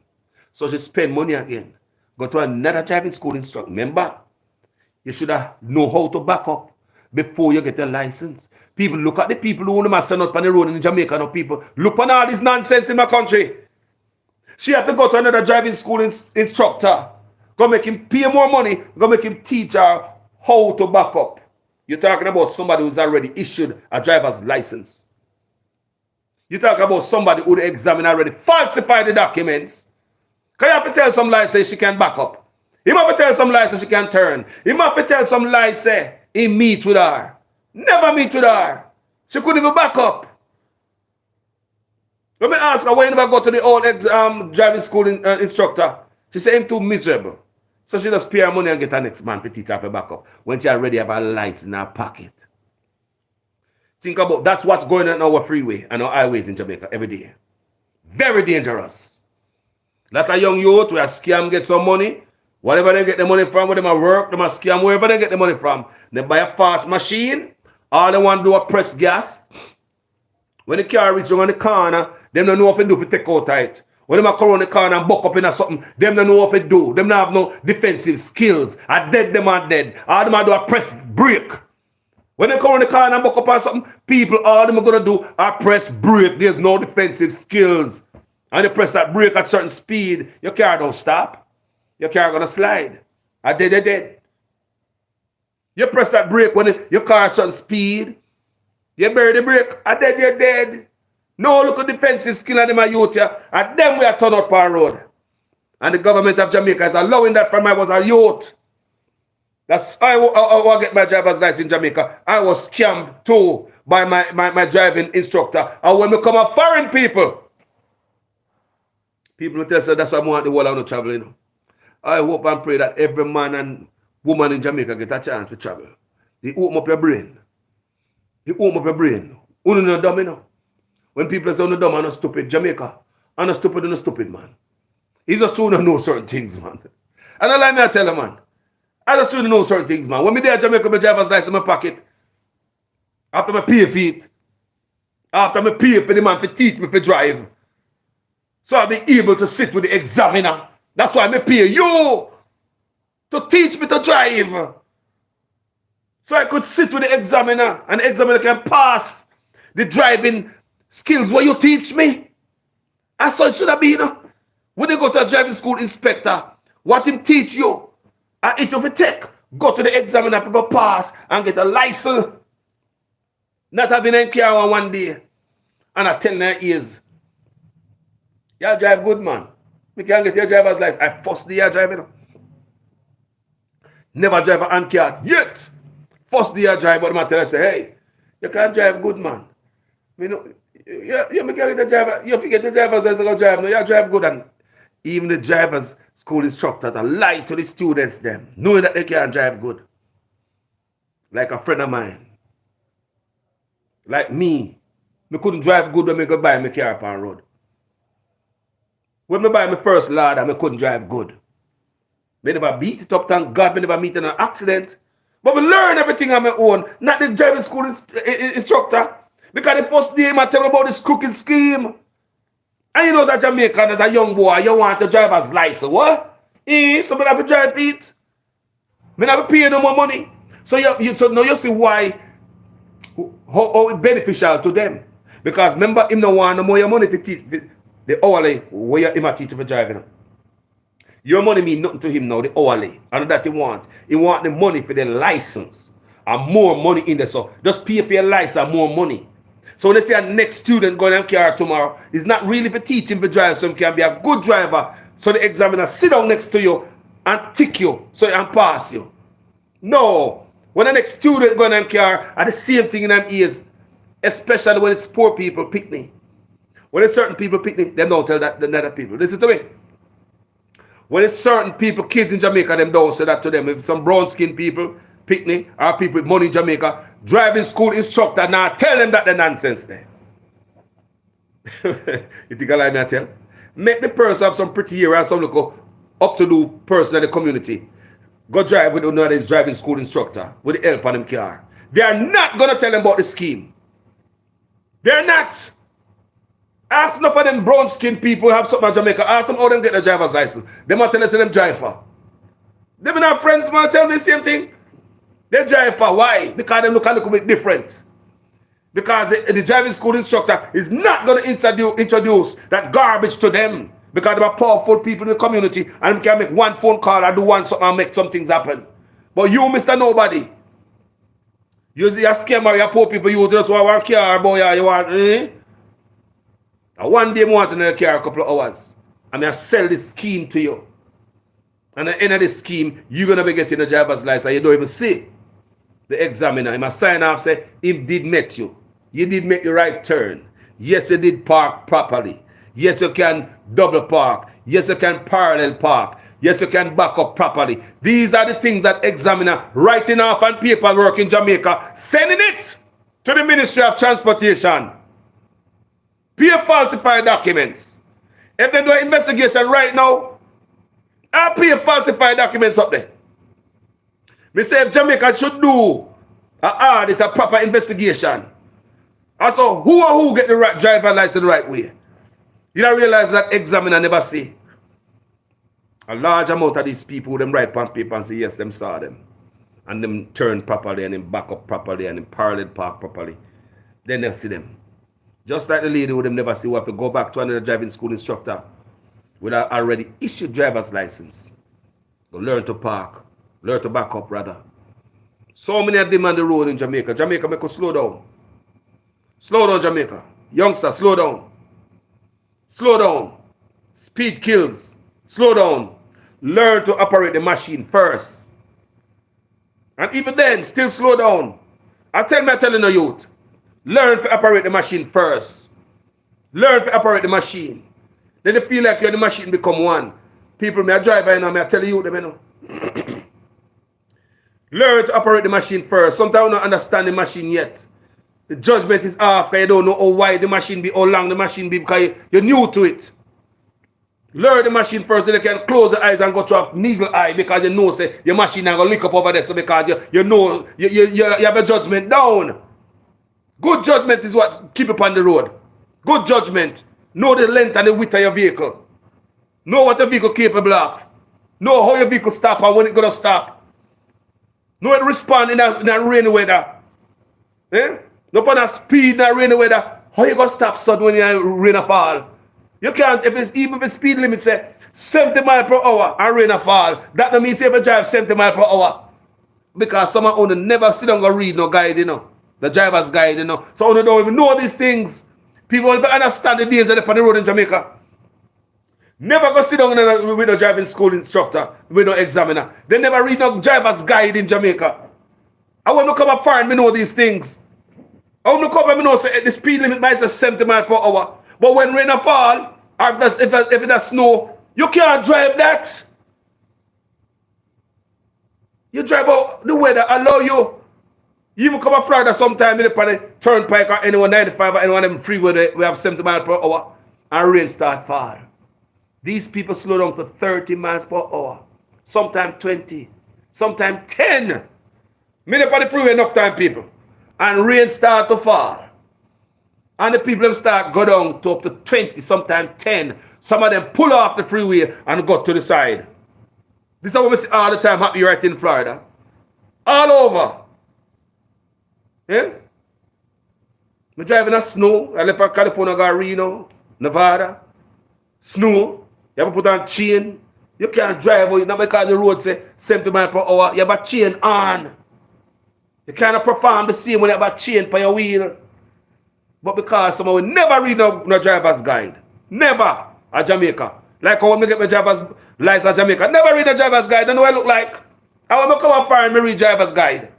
So she spend money again. Go to another driving school instructor. Remember? You should have know how to back up before you get a license. People look at the people who must send out on the road in Jamaica. No people look on all this nonsense in my country. She have to go to another driving school instructor. Go make him pay more money. Go make him teach her how to back up. You're talking about somebody who's already issued a driver's license. You're talking about somebody who the examiner already falsified the documents. Can you have to tell some lies say she can back up? He have to tell some lies say she can turn. He have to tell some lies say he meet with her. Never meet with her. She couldn't even back up. Let me ask her why you never go to the old driving school instructor. She said him too miserable. So she just pay her money and get her next man to teach her to back up when she already have a license in her pocket. Think about that's what's going on our freeway and our highways in Jamaica every day. Very dangerous. Lot of young youth who are scam get some money. Whatever they get the money from, where they work, they must scam wherever they get the money from. They buy a fast machine. All they want to do is press gas. When the car reaches on the corner, they don't know what to do if they take out it. When them a come around the car and buck up in a something, them don't know what to do. Them don't have no defensive skills. I dead, them are dead. All them a do a press brake. When they come around the car and buck up on something, people, all them are going to do are press brake. There's no defensive skills. And you press that brake at certain speed, your car don't stop. Your car going to slide. I dead, they dead. You press that brake when your car at certain speed, you bury the brake, I dead, you're dead. No look at defensive skill and them are youth here. And them we are turned out per road. And the government of Jamaica is allowing that from I was a youth. That's I get my driver's license in Jamaica. I was scammed too by my driving instructor. And when we come up foreign people will tell us that's why I want the world to travel, you know. I hope and pray that every man and woman in Jamaica get a chance to travel. They open up your brain. They open up your brain. Uno no dumb, you know. When people say, "Oh, no dumb, I'm not stupid," Jamaica, I'm not stupid, I'm not stupid, man. He's just trying to know certain things, man. And I like me, I tell him, man. I just trying to know certain things, man. When me there in Jamaica, my driver's license in my pocket. After I pay for it. After I pay for the man to teach me to drive. So I'll be able to sit with the examiner. That's why I pay you to teach me to drive. So I could sit with the examiner and the examiner can pass the driving skills what you teach me. That's how it should have been. You know? When you go to a driving school inspector, what him teach you, and it of take, go to the examiner to go pass and get a license. Not having a car one day. And I tell them is, you drive good, man. You can't get your driver's license. I first day driving. Never drive a hand car yet. First day I drive, but I tell you, say, hey, you can't drive good, man. You know, you can't get the driver. You forget the driver's license to drive. No, you drive good. And even the driver's school instructors lie to the students them, knowing that they can't drive good. Like a friend of mine. Like me. I couldn't drive good when I could buy my car upon road. When I buy my first Lada, I couldn't drive good. I never beat it up, thank God. I never meet an accident. But I learn everything on my own. Not the driving school instructor. Because the first day I tell me about this cooking scheme. And you know as a Jamaican, as a young boy, you want to driver's license. What? Somebody have to drive it. I never pay no more money. So so now you see why how it's beneficial to them. Because remember, him no want no more your money to teach the hourly where him a teach for driving. Your money mean nothing to him now, the hourly. And that he want. He want the money for the license. And more money in there. So just pay for your license and more money. So let's say a next student going to car tomorrow is not really for teaching for drive, so he can be a good driver. So the examiner sit down next to you and tick you so he can pass you. No. When the next student going to car are the same thing in them ears, especially when it's poor people picnic. When it's certain people picnic, they don't tell that the other people. Listen to me. When it's certain people, kids in Jamaica, them don't say that to them. If some brown-skinned people picnic or people with money in Jamaica, driving school instructor now tell them that the nonsense there. You think I like me, I tell? Make the person have some pretty hair and some look up to do person in the community. Go drive with another driving school instructor with the help on them car. They are not going to tell them about the scheme. They're not. Ask enough of them brown-skinned people who have something in Jamaica. Ask them how them get their driver's license. They might tell us them drive for. They been have friends might tell me the same thing. They drive for. Why? Because they look a little bit different. Because the driving school instructor is not going to introduce that garbage to them. Because they are powerful people in the community and they can make one phone call or do one something and make some things happen. But you, Mr. Nobody, you see a scammer, you poor people, you just want a car, boy, you want, And one day I want in a car a couple of hours. And I sell this scheme to you. And at the end of this scheme, you're going to be getting a driver's license. You don't even see the examiner. He must sign off say, if did met you. You did make the right turn. Yes, you did park properly. Yes, you can double park. Yes, you can parallel park. Yes, you can back up properly. These are the things that examiner writing off on paperwork in Jamaica, sending it to the Ministry of Transportation. Pay falsified documents. If they do an investigation right now, I pay falsified documents up there. Me say if Jamaica should do an audit, a proper investigation, as to who get the right driver license the right way. You don't realize that examiner never see. A large amount of these people, them write on paper and say, yes, them saw them. And them turn properly and them back up properly and them parallel park properly. They never see them. Just like the lady who them never see, who have to go back to another driving school instructor with an already issued driver's license. Go learn to park. Learn to back up, rather. So many of them on the road in Jamaica. Jamaica, make us slow down. Slow down, Jamaica. Youngster, slow down. Slow down. Speed kills. Slow down. Learn to operate the machine first. And even then, still slow down. I'm telling the youth, learn to operate the machine first. Learn to operate the machine. Then you feel like you're the machine become one. People, me a driver, you know, me I tell you them, you know. Learn to operate the machine first. Sometimes you don't understand the machine yet. The judgment is off because you don't know how wide the machine be, how long the machine be, because you're new to it. Learn the machine first, then you can close the eyes and go to a needle eye because you know say your machine is going to lick up over there. So because you know you have a judgment down. Good judgment is what keep up on the road. Good judgment. Know the length and the width of your vehicle. Know what your vehicle capable of. Know how your vehicle stop and when it's going to stop. Know it respond in that rainy weather. Eh? No for that speed in that rainy weather. How you going to stop sudden when you rain a fall? You can't, even if the speed limit say 70 miles per hour and rain a fall, that don't mean say if you drive 70 miles per hour. Because someone only never sit down and read no guide, you know. The driver's guide, you know. So only don't even know these things. People don't even understand the danger on the road in Jamaica. Never go sit down with a driving school instructor, with no examiner. They never read no driver's guide in Jamaica. I want to come up far and me know these things. I want to come and me know say the speed limit might say 70 miles per hour. But when rain a fall, or if it's snow, you can't drive that. You drive out the weather allow you. You even come to Florida sometime in the turnpike or anyone 95 or anyone them freeway we have 70 miles per hour and rain start fall. These people slow down to 30 miles per hour. Sometimes 20. Sometimes 10. Minute on the freeway enough time, people. And rain start to fall. And the people them start go down to up to 20, sometimes 10. Some of them pull off the freeway and go to the side. This is what we see all the time happen right in Florida. All over. Yeah? We driving a snow. I left from California, go Reno, Nevada. Snow. You have to put on chain. You can't drive out, not because the road say 70 miles per hour. You have a chain on. You cannot perform the same when you have a chain for your wheel. But because someone will never read no driver's guide. Never at Jamaica. Like how I get my driver's license at Jamaica. Never read a driver's guide. Don't know what I look like. I want to come up and read driver's guide.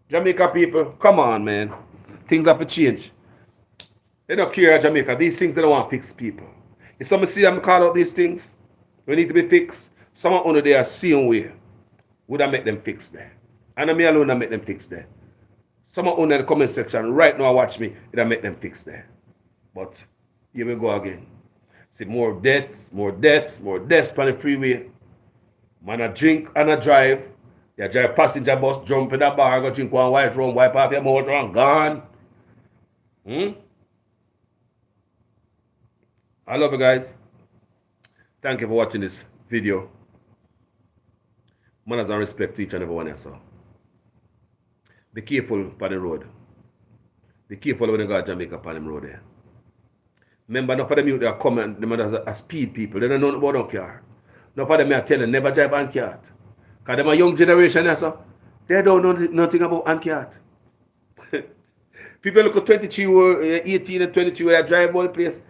Jamaica people, come on, man. Things have to change. They don't care at Jamaica. These things they don't want to fix people. If someone see them call out these things, they need to be fixed. Someone under there same way. Would I make them fix there? And me alone I make them fix there. Someone under the comment section right now watch me, it'll make them fix there. But here we go again. See more deaths on the freeway. Man a drink and a drive. You drive passenger bus, jump in the bar, go drink one white rum, wipe off your mouth and gone. I love you guys. Thank you for watching this video. Manners and respect to each and every one else. Be careful on the road. Be careful when you go to Jamaica on the road there. Remember, enough of them youth that come and them are speed people. They don't know about no car. Enough of them I tell them never drive on car. Because them a young generation there, so they don't know nothing about on car. People look at 23, 18 and 22 that drive all the place.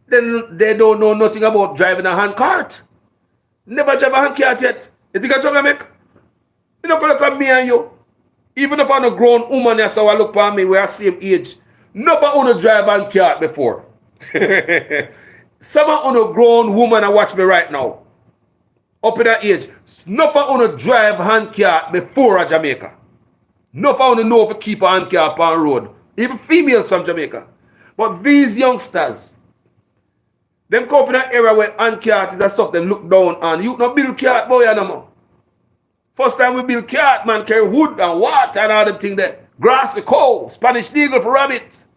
They don't know nothing about driving a hand cart. Never drive a hand cart yet. You think I try to make? You don't look at me and you. Even if I'm a grown woman, that's how I look at me, we are same age. Never own a drive hand cart before. Someone on a grown woman I watch me right now. Up in that age. Never on a drive hand cart before a Jamaica. Never on a know if you keep a hand cart on road. Even females from Jamaica. But these youngsters, them come up in that area where hand cart is a something them look down on. You not build cart boy no more. First time we build cart, man, carry wood and water and all the thing there. Grass, the cow, Spanish eagle for rabbits.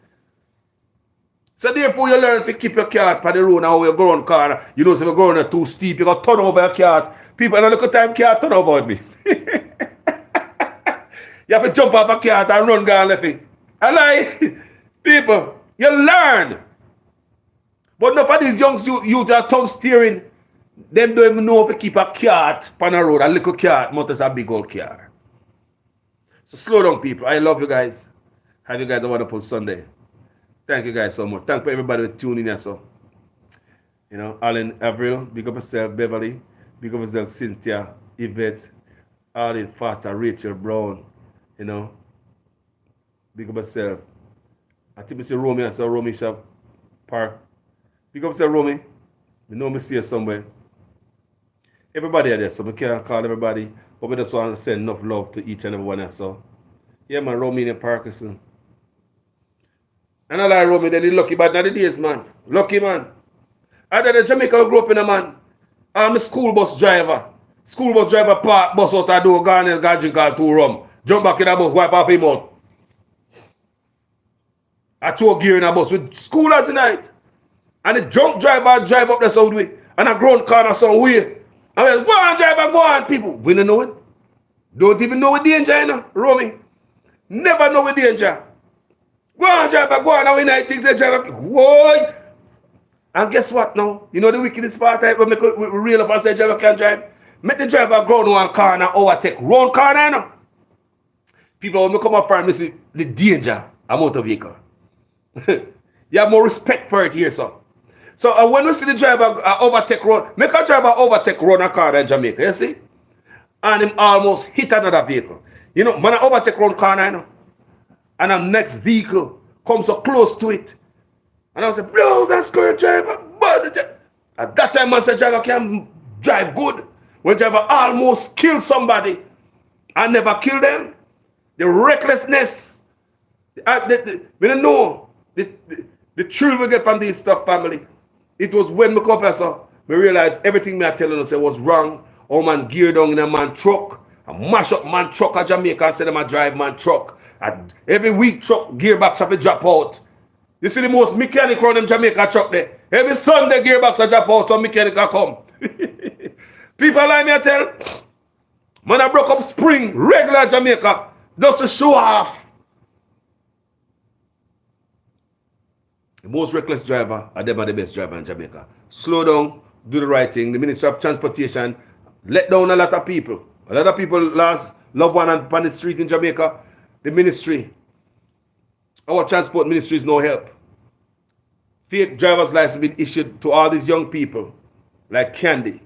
So therefore you learn to keep your car on the road and how you go on car. You know, if you're going too steep, you got to turn over your car. People, and look at time car turn over me. You have to jump off a car and run down left it. And like, people, you learn. But enough of these young youth are tongue steering. Them don't even know if to keep a car on the road, a little car, not as a big old car. So slow down, people. I love you guys. Have you guys a wonderful Sunday. Thank you guys so much. Thank for everybody for tuning in. So, you know, Alan Avril, big up yourself, Beverly, big up yourself, Cynthia, Yvette, Arlene Foster, Rachel Brown, you know, big up yourself. I think I see Romy, I saw Romy Shop Park. Big up yourself, Romy. You know me see you somewhere. Everybody there, so I can't call everybody, but we just want to send enough love to each and every one I saw. Yeah, man, Romy and Parkinson. And I like Romy, then he lucky, but not the days, man. Lucky, man. I did a Jamaica grew up in a man. I'm a school bus driver. School bus driver park bus out the door, gone and got drink all 2 rum. Jump back in the bus, wipe off him out. I throw gear in a bus with school last night. And the drunk driver drive up the south way. And a ground corner somewhere. I went, go on, driver, go on, people. We don't know it. Don't even know what danger, you know, Romy. Never know what danger. Go on, driver, go on. Now, when I think the driver, whoa. And guess what now? You know the wickedest part of it when we reel up and say driver can't drive? Make the driver go on one corner, overtake. Round corner, you know. People, when we come up and see the danger of motor vehicle. You have more respect for it here, son. So when we see the driver overtake road, make a driver overtake road a car in Jamaica, you see? And him almost hit another vehicle. You know, when I overtake road corner, you know, and the next vehicle comes so close to it. And I say, blow that square driver. At that time, man said driver can drive good. When driver almost kill somebody and never kill them. The recklessness. We don't know the thrill we get from this stuff, family. It was when we come here, so we realized everything me are telling us was wrong. Oh man, gear down in a man truck. I mash up man truck at Jamaica and say them a drive man truck. And every week truck gearbox have to drop out. You see the most mechanic on them Jamaica truck there. Every Sunday gearbox a drop out so mechanic come. People like me I tell, man I broke up spring, regular Jamaica, just to show off. The most reckless driver are them are the best driver in Jamaica. Slow down, do the right thing. The Ministry of Transportation let down a lot of people. A lot of people lost loved one on the street in Jamaica. The ministry, our transport ministry is no help. Fake driver's license been issued to all these young people, like Candy.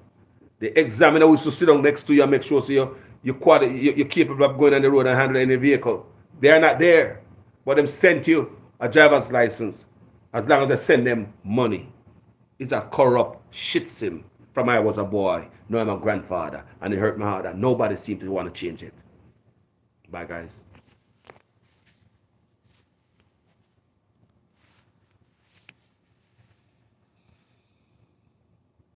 The examiner who used to sit down next to you and make sure so you're capable of going on the road and handling any vehicle. They are not there, but them sent you a driver's license as long as they send them money. It's a corrupt shit sim from I was a boy. Now I'm a grandfather and it hurt my heart and nobody seemed to want to change it. Bye guys.